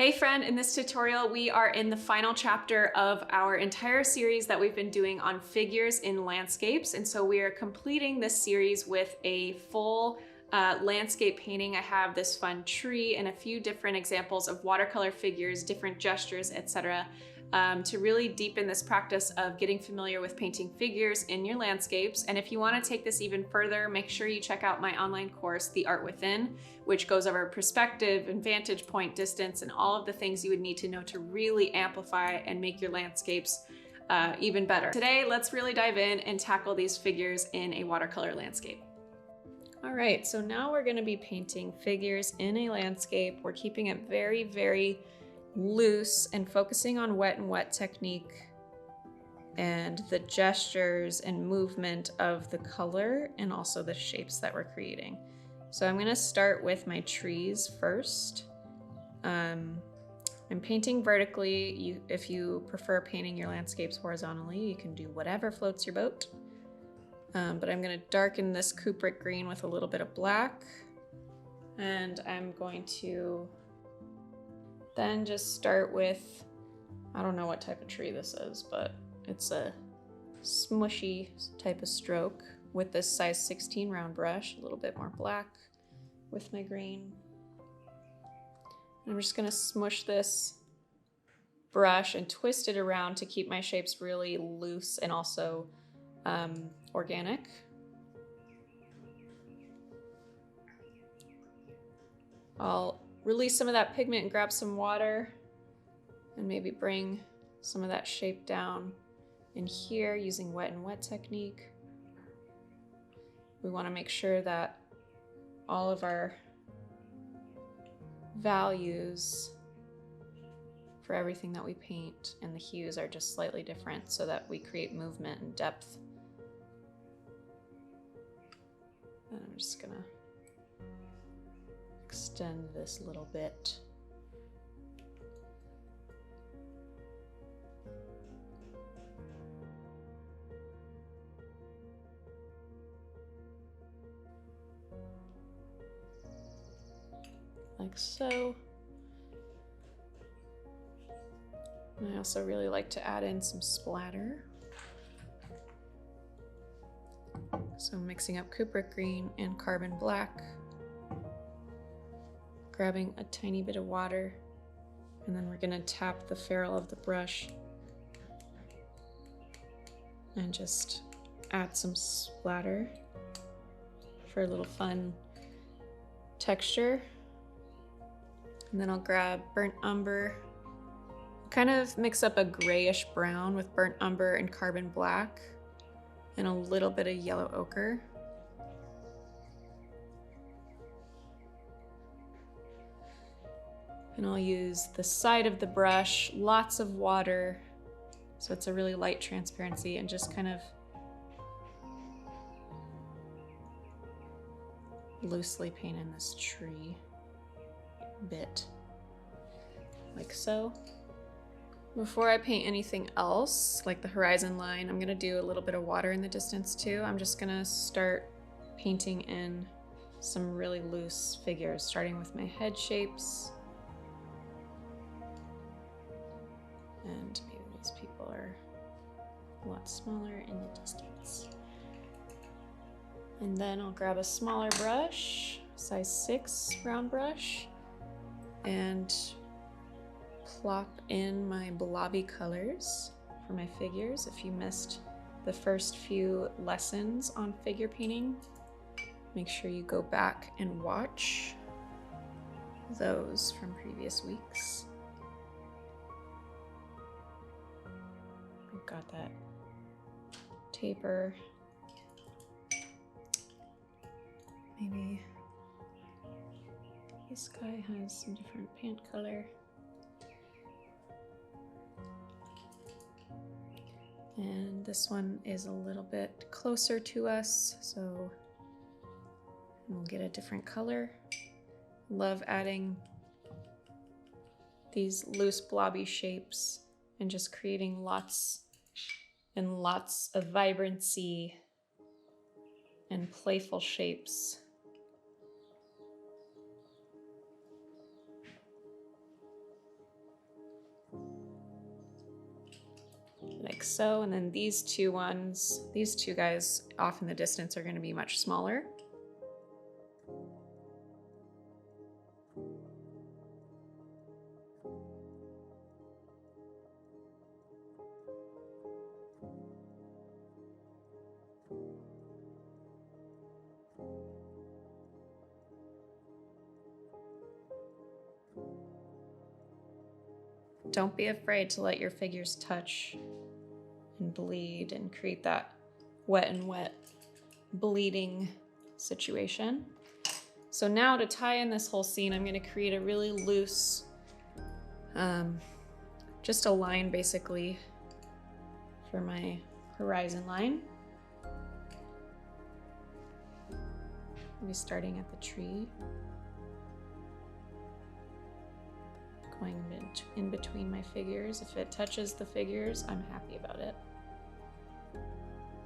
Hey friend, in this tutorial we are in the final chapter of our entire series that we've been doing on figures in landscapes, and so we are completing this series with a full landscape painting. I have this fun tree and a few different examples of watercolor figures, different gestures, etc. To really deepen this practice of getting familiar with painting figures in your landscapes. And if you want to take this even further, make sure you check out my online course, The Art Within, which goes over perspective and vantage point distance and all of the things you would need to know to really amplify and make your landscapes even better. Today, let's really dive in and tackle these figures in a watercolor landscape. All right, so now we're going to be painting figures in a landscape. We're keeping it very, very loose and focusing on wet and wet technique and the gestures and movement of the color and also the shapes that we're creating. So I'm going to start with my trees first. I'm painting vertically. If you prefer painting your landscapes horizontally, you can do whatever floats your boat. But I'm going to darken this cupric green with a little bit of black, and I'm going to then just start with, I don't know what type of tree this is, but it's a smushy type of stroke with this size 16 round brush, a little bit more black with my green. And I'm just gonna smush this brush and twist it around to keep my shapes really loose and also organic. I'll release some of that pigment and grab some water and maybe bring some of that shape down in here using wet and wet technique. We want to make sure that all of our values for everything that we paint and the hues are just slightly different so that we create movement and depth. And I'm just gonna extend this a little bit. Like so. And I also really like to add in some splatter. So I'm mixing up cupric green and carbon black, grabbing a tiny bit of water, and then we're gonna tap the ferrule of the brush and just add some splatter for a little fun texture. And then I'll grab burnt umber, kind of mix up a grayish brown with burnt umber and carbon black and a little bit of yellow ochre. And I'll use the side of the brush, lots of water, so it's a really light transparency, and just kind of loosely paint in this tree bit, like so. Before I paint anything else, like the horizon line, I'm gonna do a little bit of water in the distance too. I'm just gonna start painting in some really loose figures, starting with my head shapes. And maybe these people are a lot smaller in the distance. And then I'll grab a smaller brush, size 6 round brush, and plop in my blobby colors for my figures. If you missed the first few lessons on figure painting, make sure you go back and watch those from previous weeks. We've got that taper. Maybe this guy has some different paint color. And this one is a little bit closer to us, so we'll get a different color. Love adding these loose blobby shapes and just creating lots and lots of vibrancy and playful shapes. like so. And then these two guys off in the distance are going to be much smaller. Don't be afraid to let your figures touch and bleed and create that wet and wet bleeding situation. So now to tie in this whole scene, I'm going to create a really loose, just a line basically for my horizon line. Maybe starting at the tree. Going in between my figures. If it touches the figures, I'm happy about it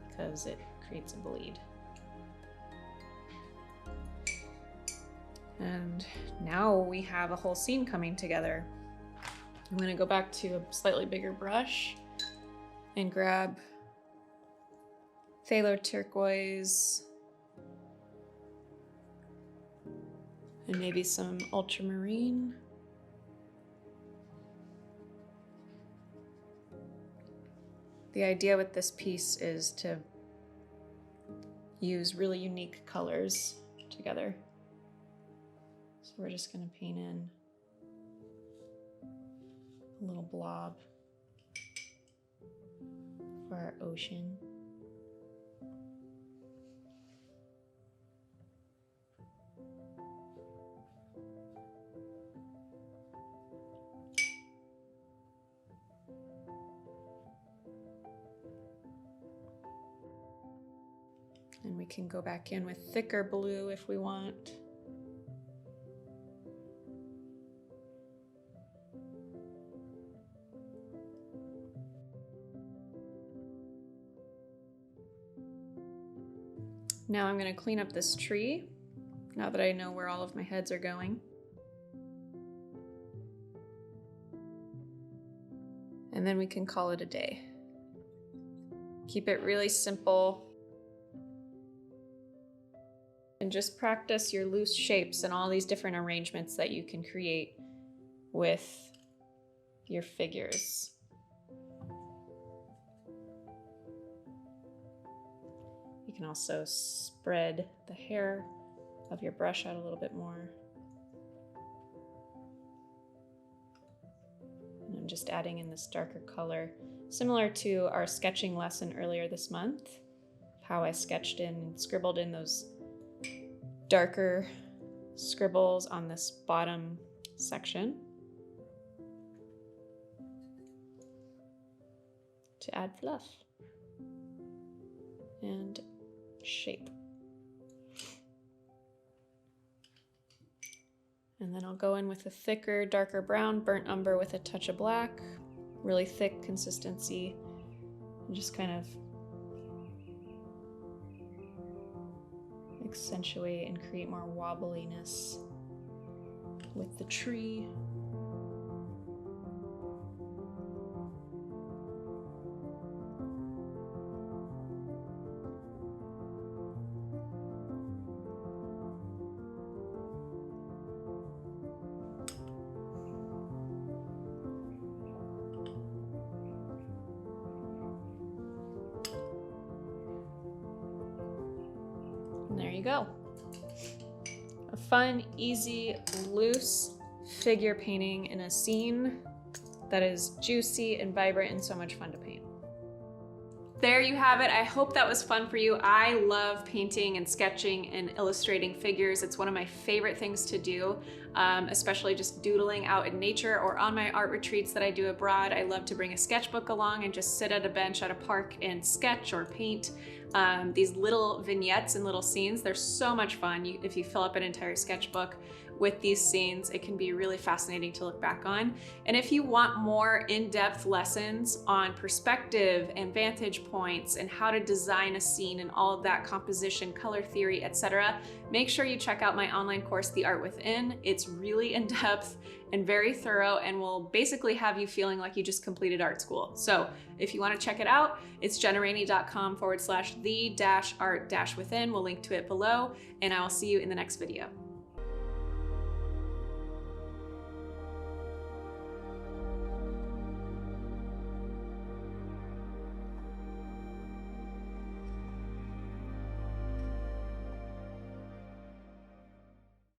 because it creates a bleed. And now we have a whole scene coming together. I'm going to go back to a slightly bigger brush and grab phthalo turquoise and maybe some ultramarine. The idea with this piece is to use really unique colors together. So we're just going to paint in a little blob for our ocean. And we can go back in with thicker blue if we want. Now I'm going to clean up this tree, now that I know where all of my heads are going. And then we can call it a day. Keep it really simple. And just practice your loose shapes and all these different arrangements that you can create with your figures. You can also spread the hair of your brush out a little bit more. And I'm just adding in this darker color, similar to our sketching lesson earlier this month, how I sketched in and scribbled in those darker scribbles on this bottom section to add fluff and shape. And then I'll go in with a thicker, darker brown, burnt umber with a touch of black, really thick consistency, and just kind of accentuate and create more wobbliness with the tree. And there you go. A fun, easy, loose figure painting in a scene that is juicy and vibrant and so much fun to paint. There you have it. I hope that was fun for you. I love painting and sketching and illustrating figures. It's one of my favorite things to do, especially just doodling out in nature or on my art retreats that I do abroad. I love to bring a sketchbook along and just sit at a bench at a park and sketch or paint these little vignettes and little scenes. They're so much fun. If you fill up an entire sketchbook with these scenes, it can be really fascinating to look back on. And if you want more in-depth lessons on perspective and vantage points and how to design a scene and all of that composition, color theory, etc., make sure you check out my online course, The Art Within. It's It's really in-depth and very thorough and will basically have you feeling like you just completed art school. So if you want to check it out, it's jennarainey.com/the-art-within. We'll link to it below, and I will see you in the next video.